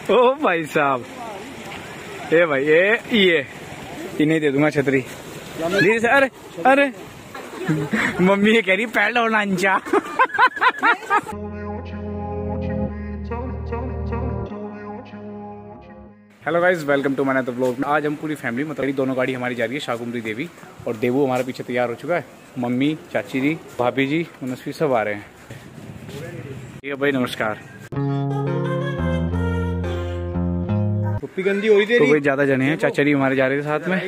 ओ भाई साहब, ए भाई ये इन्हें दे दूंगा छतरी धीरे से। अरे अरे मम्मी ये कह रही पैर डालना अंचा। Hello guys, welcome to my another vlog. आज हम पूरी फैमिली मतलब दोनों गाड़ी हमारी जा रही है शाकुंभरी देवी, और देवू हमारे पीछे तैयार हो चुका है। मम्मी, चाची जी, भाभी जी, मनस्वी सब आ रहे हैं। ठीक है भाई, नमस्कार। गंदी हो रही थी तो भाई ज्यादा जने हैं, चाचा जी हमारे जा रहे थे साथ में,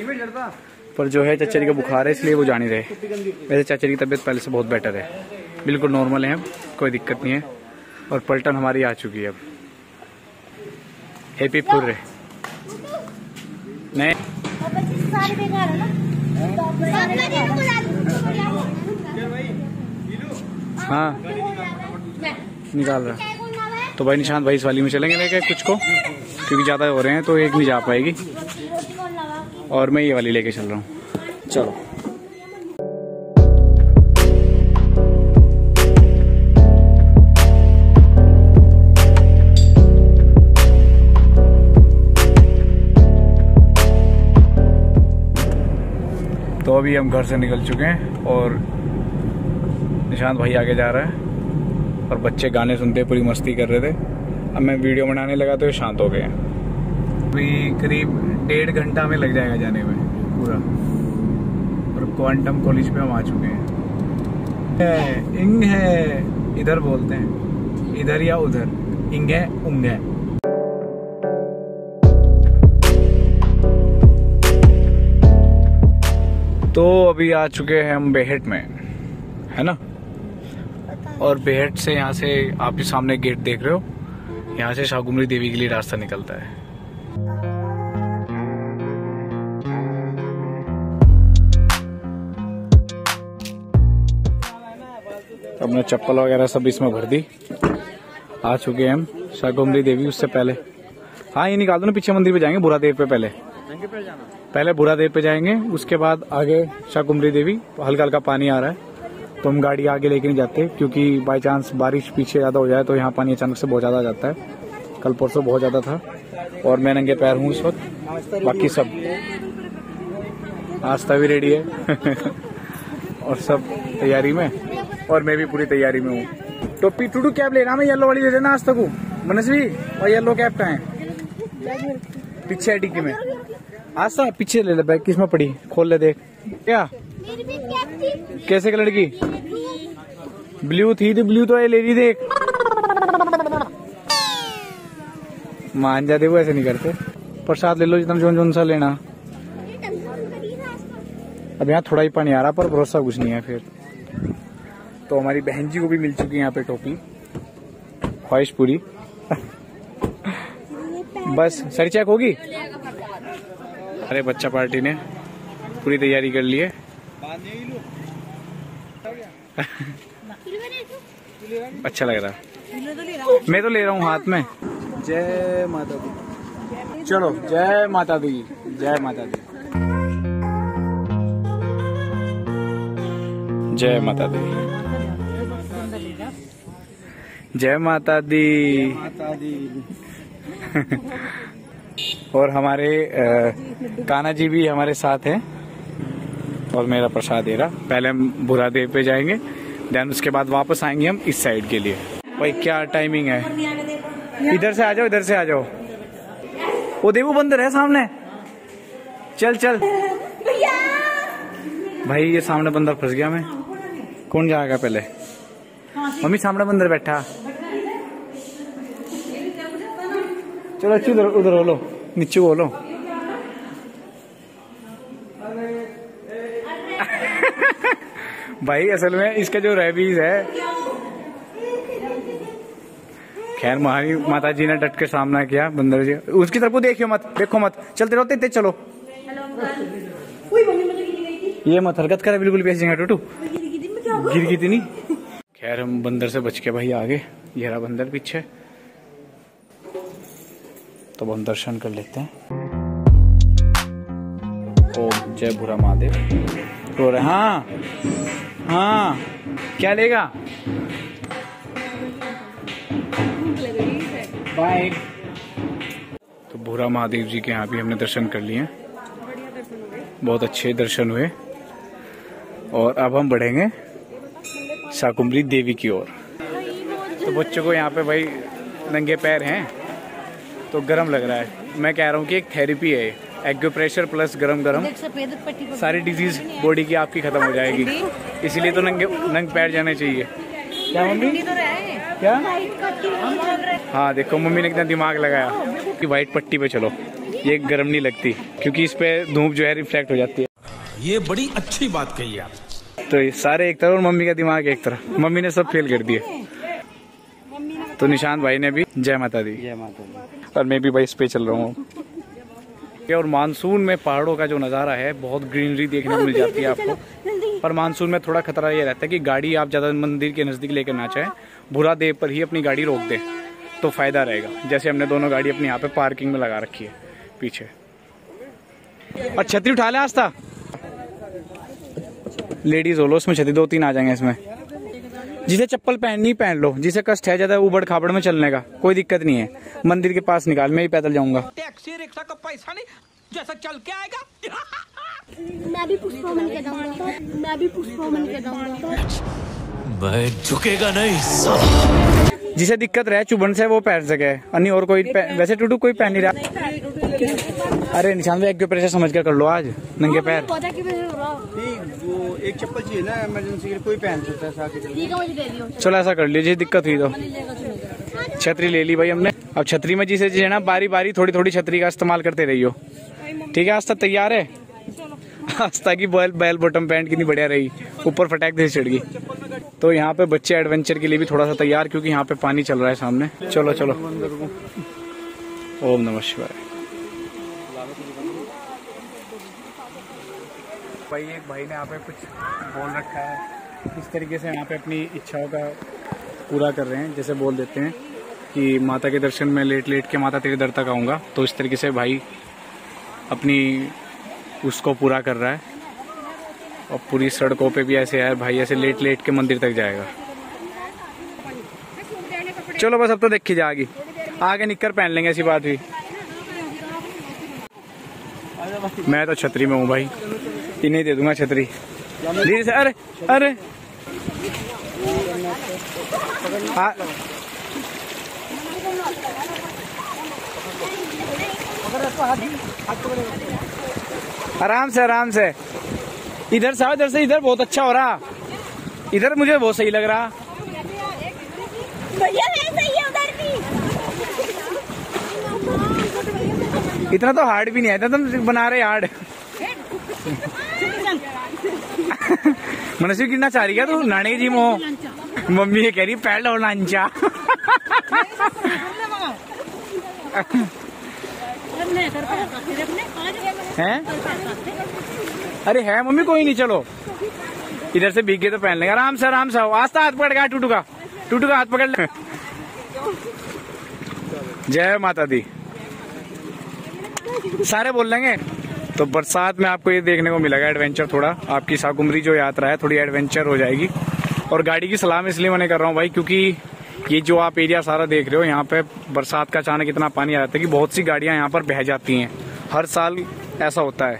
पर जो है चाचा जी का बुखार है इसलिए वो जा नहीं रहे। वैसे चाचा जी की तबीयत पहले से बहुत बेटर है, बिल्कुल नॉर्मल है, कोई दिक्कत नहीं है। और पलटन हमारी आ चुकी है अब। हैप्पी फुर्रे नहीं हाँ निकाल रहा। तो भाई निशांत भाई इस वाली में चलेंगे लेके कुछ को, क्योंकि ज़्यादा हो रहे हैं तो एक नहीं जा पाएगी, और मैं ये वाली लेके चल रहा हूँ। चलो तो अभी हम घर से निकल चुके हैं और निशांत भाई आगे जा रहा है, और बच्चे गाने सुनते पूरी मस्ती कर रहे थे। अब मैं वीडियो बनाने लगा तो ये शांत हो गए। अभी करीब 1.5 घंटा में लग जाएगा जाने में पूरा, और क्वांटम कॉलेज पे हम आ चुके हैं। इंग है इधर बोलते हैं, इधर या उधर, इंग है उंग है। तो अभी आ चुके हैं हम बेहट में, है ना। और बेहट से यहाँ से आप ही सामने गेट देख रहे हो, यहाँ से शाकुंभरी देवी के लिए रास्ता निकलता है। अपने चप्पल वगैरह सब इसमें भर दी। आ चुके हैं हम शाकुंभरी देवी। उससे पहले हाँ ये निकाल दो ना, पीछे मंदिर पे जाएंगे बुरा देव पे। पहले बुरा देव पे जाएंगे, उसके बाद आगे शाकुंभरी देवी। हल्का हल्का पानी आ रहा है तो हम गाड़ी आगे लेके नहीं जाते, क्योंकि बाई चांस बारिश पीछे ज्यादा हो जाए तो यहाँ पानी अचानक से बहुत ज्यादा आ जाता है। कल परसों बहुत ज्यादा था, और मैं नंगे पैर हूँ इस वक्त। बाकी सब नाश्ता भी रेडी है और सब तैयारी में, और मैं भी पूरी तैयारी में हूँ। टोपी टूडू कैप लेना, मैं येलो वाली ले लेना आज तक। मनस्वी और येलो कैप का है पीछे है डिक्की में। आस्था पीछे ले ले, बैग किसमें पड़ी, खोल ले देख। क्या कैसे कलर की? ब्लू थी तो ब्लू तो ले ली देख। मान जाते वो ऐसे नहीं करते। प्रसाद ले लो जितना जोन सा लेना। अब यहाँ थोड़ा ही पानी आ रहा, पर भरोसा कुछ नहीं है फिर। तो हमारी बहन जी को भी मिल चुकी है यहाँ पे टोपी, ख्वाहिश पूरी। बस सर चेक होगी। अरे बच्चा पार्टी ने पूरी तैयारी कर ली है। अच्छा लग रहा है, मैं तो ले रहा हूँ हाथ में। जय माता दी। चलो जय माता दी, जय माता दी, जय माता दी, जय माता दी। और हमारे कान्हा जी भी हमारे साथ हैं, और मेरा प्रसाद दे रहा। पहले हम बुरा देव पे जाएंगे, देन उसके बाद वापस आएंगे हम इस साइड के लिए। भाई क्या टाइमिंग है, इधर से आ जाओ, इधर से आ जाओ। वो देवू बंदर है सामने, चल चल। भाई ये सामने बंदर फंस गया। मैं कौन जाएगा पहले? मम्मी सामने बंदर बैठा। चलो अच्छी उधर उधर हो लो, नीचे हो लो। भाई असल में इसका जो रेबीज है, खैर महारी माता जी ने डट के सामना किया बंदर जी। उसकी तरफ को देखियो मत, देखो मत, चलते रहो तेज चलो। ये मत हरकत करे बिल्कुल भी, ऐसी जगह टूटू गिर गई थी नहीं। खैर हम बंदर से बच के भाई आगे, ये रहा बंदर पीछे। तो हम दर्शन कर लेते हैं। ओम जय भूरा महादेव। रो रहे हाँ हाँ, क्या लेगा? बाय। तो भूरा महादेव जी के यहाँ भी हमने दर्शन कर लिए हैं, बहुत अच्छे दर्शन हुए। और अब हम बढ़ेंगे शाकुंभरी देवी की ओर। तो बच्चों को यहाँ पे भाई नंगे पैर हैं तो गर्म लग रहा है। मैं कह रहा हूँ कि एक थेरेपी है, एक्यूप्रेशर प्लस गरम गरम, सारी डिजीज बॉडी की आपकी खत्म हो जाएगी। इसीलिए तो नंगे पैर जाने चाहिए। क्या मम्मी क्या? हाँ देखो मम्मी ने कितना दिमाग लगाया कि व्हाइट पट्टी पे चलो, ये गर्म नहीं लगती क्योंकि इस पे धूप जो है रिफ्लेक्ट हो जाती है। ये बड़ी अच्छी बात कही आप। तो ये सारे एक तरफ और मम्मी का दिमाग एक तरफ, मम्मी ने सब फेल कर दिए। तो निशांत भाई ने भी जय माता दी, जय माता दी। और मैं भी भाई इस पे चल रहा हूँ। और मानसून में पहाड़ों का जो नज़ारा है, बहुत ग्रीनरी देखने को मिल जाती है आपको। पर मानसून में थोड़ा खतरा ये रहता है कि गाड़ी आप ज़्यादा मंदिर के नज़दीक लेकर ना चाहें, भूरा देव पर ही अपनी गाड़ी रोक दे तो फ़ायदा रहेगा। जैसे हमने दोनों गाड़ी अपनी यहाँ पे पार्किंग में लगा रखी है पीछे। और छतरी उठा ले आस्था, लेडीज हो लो उसमें, छतरी 2-3 आ जाएंगे इसमें। जिसे चप्पल पहननी पहन लो, जिसे कष्ट है ज्यादा उबड़ खाबड़ में चलने का कोई दिक्कत नहीं है, मंदिर के पास निकाल, मैं ही पैदल जाऊंगा। टैक्सी रिक्शा का पैसा नहीं, जैसा चल के आएगा। मैं भी पुष्पमन के दूंगा, मैं भी पुष्पमन के दूंगा। मैं झुकेगा नहीं। जिसे दिक्कत रहे चुभन से वो पहन सके, अन्य और कोई वैसे टूटू कोई पहन नहीं रहा। अरे निशान भाई एक्यूप्रेशर समझ कर लो आज, नंगे पैर। वो एक चप्पल चाहिए ना इमरजेंसी के, कोई पहन सकता है साथ। चलो ऐसा कर लीजिए, दिक्कत हुई तो। छतरी ले ली भाई हमने। अब छतरी में जिसे है ना बारी बारी थोड़ी थोड़ी छतरी का इस्तेमाल करते रहियो, ठीक है? आस्था तैयार है? आस्था की बैल बॉटम पैंट कितनी बढ़िया रही, ऊपर फटाक से चढ़ गई। तो यहाँ पे बच्चे एडवेंचर के लिए भी थोड़ा सा तैयार, क्योंकि यहाँ पे पानी चल रहा है सामने। चलो चलो, ओम नमः शिवाय। भाई एक भाई ने यहाँ पे कुछ बोल रखा है, इस तरीके से यहाँ पे अपनी इच्छाओं का पूरा कर रहे हैं। जैसे बोल देते हैं कि माता के दर्शन में लेट लेट के माता तेरे दर तक आऊँगा, तो इस तरीके से भाई अपनी उसको पूरा कर रहा है। और पूरी सड़कों पे भी ऐसे यार भाई ऐसे लेट लेट के मंदिर तक जाएगा। चलो बस अब तो देखी जाएगी, आगे निक्कर पहन लेंगे, ऐसी बात हुई। मैं तो छतरी में हूँ भाई, इन्हें दे दूंगा छतरी। धीरे से, अरे अरे आराम से आराम से, इधर से आओ, इधर से, इधर बहुत अच्छा हो रहा, इधर मुझे बहुत सही लग रहा। इतना तो हार्ड भी नहीं है, तुम बना रहे हार्ड। मनस्वी गिरना चाह रही है तू, नाने की जी मो मम्मी ये कह रही पैर लो नांचा। हैं? अरे है मम्मी, कोई नहीं, चलो इधर से भीगे तो पहन लेंगे। आराम से आओ, आस्था हाथ पकड़ के, टूटू का हाथ पकड़ ले। जय माता दी सारे बोल लेंगे। तो बरसात में आपको ये देखने को मिलेगा एडवेंचर, थोड़ा आपकी शाकुंभरी जो यात्रा है थोड़ी एडवेंचर हो जाएगी। और गाड़ी की सलाह में इसलिए मैंने कर रहा हूँ भाई, क्योंकि ये जो आप एरिया सारा देख रहे हो, यहाँ पे बरसात का अचानक इतना पानी आ जाता है कि बहुत सी गाड़ियाँ यहाँ पर बह जाती हैं। हर साल ऐसा होता है,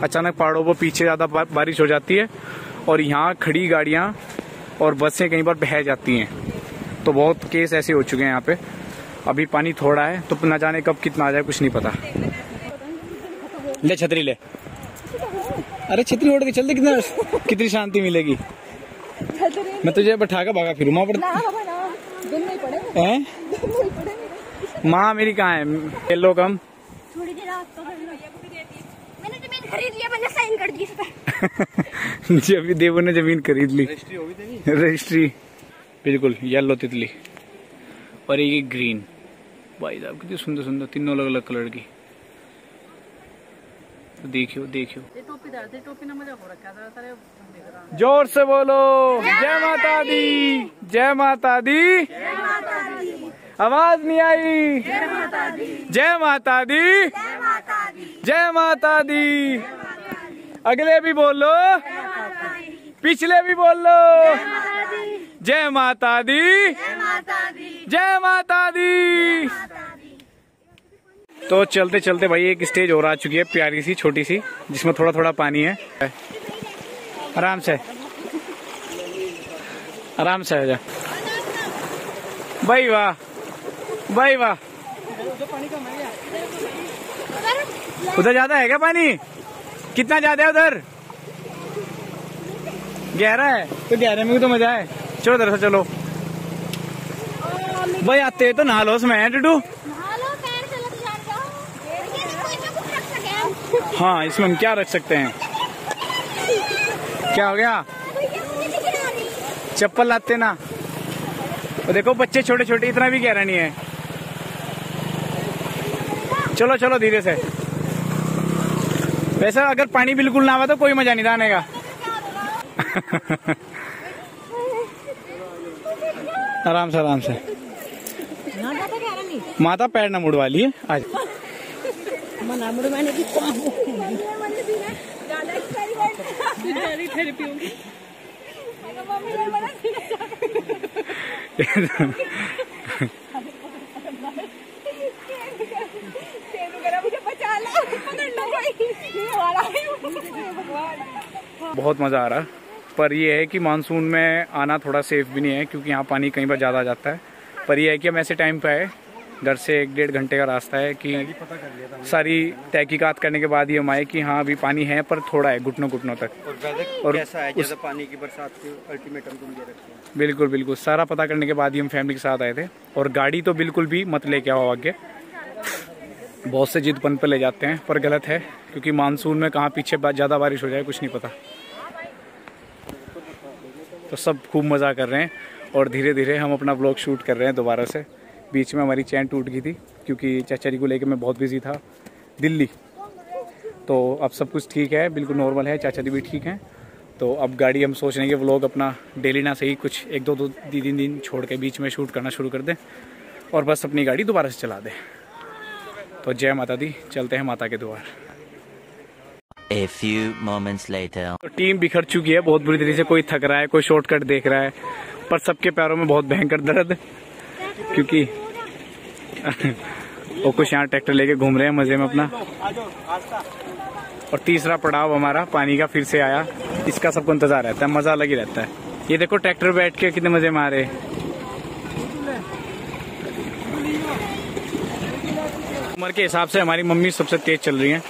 अचानक पहाड़ों पर पीछे ज्यादा बारिश हो जाती है और यहाँ खड़ी गाड़ियाँ और बसें कई बार बह जाती हैं। तो बहुत केस ऐसे हो चुके हैं यहाँ पे। अभी पानी थोड़ा है तो न जाने कब कितना आ जाए, कुछ नहीं पता। ले छतरी ले, अरे छतरी ओढ़ के चल दे, कितनी शांति मिलेगी। मैं तुझे बैठा कर भागा फिरूँ वहाँ पर। माँ मेरी कहाँ है? येलो कम थोड़ी देर मैंने जमीन खरीद लिया, मैंने साइन कर दी इस पे। जब देवो ने जमीन खरीद ली, रजिस्ट्री बिल्कुल येलो तितली और ये ग्रीन। भाई साहब कितनी सुंदर सुंदर, तीनों अलग अलग कलर की। देखियो जोर से बोलो जय माता दी, जय माता दी। आवाज नहीं आई। जय माता दी, जय माता दी। अगले भी बोलो, पिछले भी बोलो, जय माता दी, जय माता दी। तो चलते चलते भाई एक स्टेज और आ चुकी है, प्यारी सी छोटी सी, जिसमें थोड़ा थोड़ा पानी है। आराम से आराम से आ जा भाई, वाह भाई वाह। उधर ज्यादा है क्या पानी? कितना ज्यादा है उधर? गहरा है? तो गहरे में भी तो मजा है। चलो उधर से चलो भाई, आते तो नहा लो उसमें टूटू। हाँ, इसमें हम क्या रख सकते हैं? क्या हो गया? चप्पल लाते ना। तो देखो बच्चे छोटे छोटे, इतना भी गहरा नहीं है। चलो चलो धीरे से। वैसे अगर पानी बिल्कुल ना आवा तो कोई मजा नहीं आने का। आराम से आराम से। माता पैर न मुड़वा लिए आज। बहुत मजा आ रहा, पर ये है कि मानसून में आना थोड़ा सेफ भी नहीं है, क्योंकि यहाँ पानी कई बार ज्यादा आ जाता है। पर ये है कि हम ऐसे टाइम पे आए, घर से 1-1.5 घंटे का रास्ता है, कि सारी तहकीकात करने के बाद ही हम आए कि हाँ अभी पानी है, पर थोड़ा है, घुटनों घुटनों तक। और कैसा है जैसे पानी की बरसात की अल्टीमेटम तुम दे रखते हैं? बिल्कुल बिल्कुल, सारा पता करने के बाद ही हम फैमिली के साथ आए थे। और गाड़ी तो बिल्कुल भी मत लेके आओ आगे, बहुत से जिद पर ले जाते हैं, पर गलत है, क्योंकि मानसून में कहाँ पीछे ज्यादा बारिश हो जाए कुछ नहीं पता। तो सब खूब मजा कर रहे हैं, और धीरे धीरे हम अपना व्लॉग शूट कर रहे हैं दोबारा से। बीच में हमारी चैन टूट गई थी, क्योंकि चाचा जी को लेके मैं बहुत बिजी था दिल्ली। तो अब सब कुछ ठीक है, बिल्कुल नॉर्मल है, चाचा जी भी ठीक हैं। तो अब गाड़ी हम सोच रहे हैं कि व्लॉग अपना डेली ना सही कुछ 1-2 दिन छोड़ के बीच में शूट करना शुरू कर दें, और बस अपनी गाड़ी दोबारा से चला दें। तो जय माता दी, चलते हैं माता के द्वार। A few moments later. तो टीम बिखर चुकी है बहुत बुरी तरीके से, कोई थक रहा है, कोई शॉर्टकट देख रहा है, पर सबके पैरों में बहुत भयंकर दर्द, क्योंकि वो कुछ यहाँ ट्रैक्टर लेके घूम रहे हैं मजे में अपना। और तीसरा पड़ाव हमारा पानी का फिर से आया, इसका सबको इंतजार रहता है, मजा अलग ही रहता है। ये देखो ट्रैक्टर बैठ के कितने मजे में आ रहे। उम्र के हिसाब से हमारी मम्मी सबसे तेज चल रही है।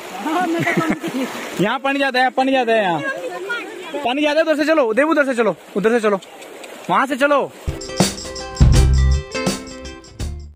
यहाँ पानी ज्यादा है, पानी ज्यादा है, यहाँ पानी ज्यादा है। उधर से चलो देव, उधर से चलो, उधर से चलो, वहां से चलो।